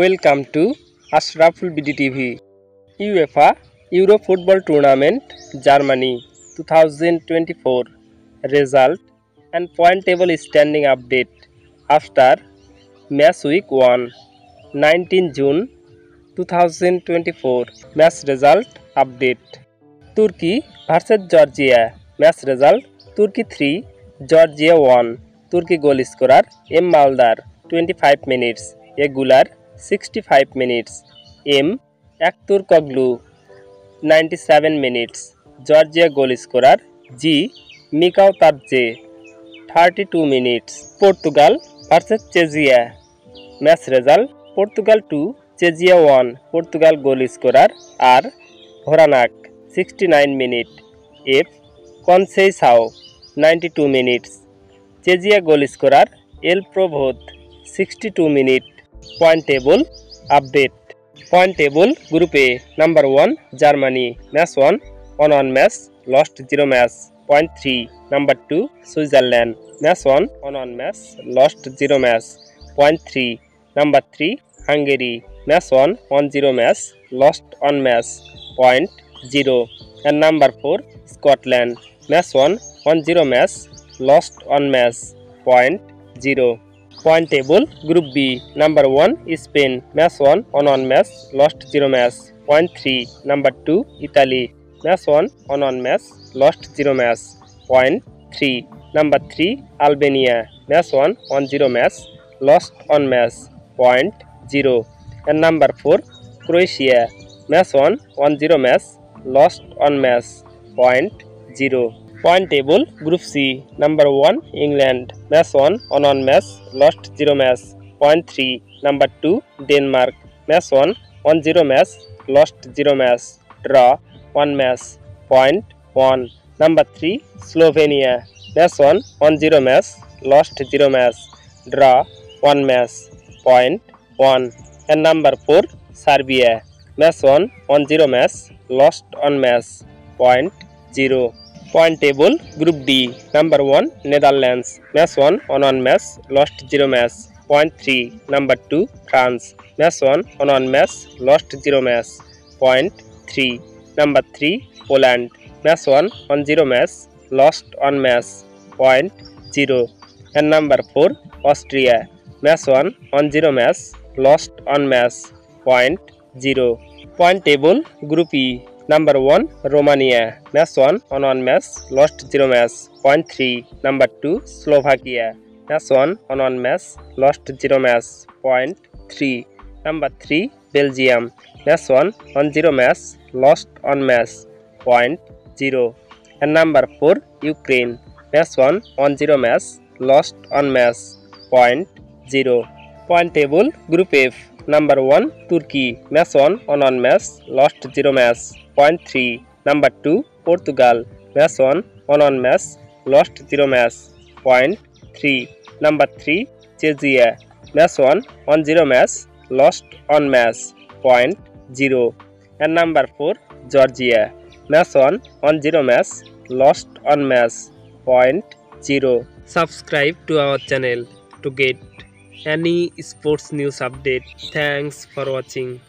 Welcome to Ashraful BD TV. UEFA Euro Football Tournament Germany 2024 result and point table standing update after match week 1 19 June 2024 match result update. Turkey versus Georgia match result Turkey 3 Georgia 1. Turkey goal scorer M. Maldar 25 minutes, Egular 65 minutes, M. Akturkoglu 97 minutes, Georgia goal scorer G. Mikau Tabje 32 minutes. Portugal versus Czechia match result Portugal 2 Czechia 1. Portugal goal scorer R. Horanak 69 minutes, F. Conceição 92 minutes, Czechia goal scorer El Provod 62 minutes. Point table update. Point table Group A number 1 Germany match 1 1-1 match lost 0 match. Point 3 number 2 Switzerland match 1 1-1 match lost 0 match. Point 3 number 3 Hungary match 1 1-0 match lost 1 match. Point 0 and number 4 Scotland match 1 1-0 match lost 1 match. Point 0. Point table Group B number 1 Spain match 1 1-1 match lost 0 match. Point 3 number 2 Italy match 1 1-1 match lost 0 match. Point 3 number 3 Albania match 1 1-0 match lost 1 match. Point 0 and number 4 Croatia match 1 1-0 match lost 1 match. Point 0. Point table Group C number 1 England match 1 1-1 match lost 0 match. Point 3 number 2 Denmark match 1 1-0 match lost 0 match draw 1 match. Point 1 number 3 Slovenia match 1 1-0 match lost 0 match draw 1 match. Point 1 and number 4 Serbia match 1 1-0 match lost 1 match. Point 0. Point table Group D number 1 Netherlands match 1 1-1 match lost 0 match. Point 3 number 2 France match 1 1-1 match lost 0 match. Point 3 number 3 Poland match 1 1-0 match lost 1 match. Point 0 and number 4 Austria match 1 1-0 match lost 1 match. Point 0. Point table Group E number 1 Romania match 1 1-1 match lost 0 match. Point 3 number 2 Slovakia match 1 1-1 match lost 0 match. Point 3 number 3 Belgium match 1 1-0 match lost 1 match. Point 0 and number 4 Ukraine match 1 1-0 match lost 1 match. Point 0. Point table Group F number 1 Turkey match 1 1-1 match lost 0 match. Point 3 number 2 Portugal match 1 1-1 match lost 0 match. Point 3 number 3 Czechia match 1 1-0 match lost 1 match. Point 0 and number 4 Georgia match 1 1-0 match lost 1 match. Point 0. Subscribe to our channel to get any sports news update. Thanks for watching.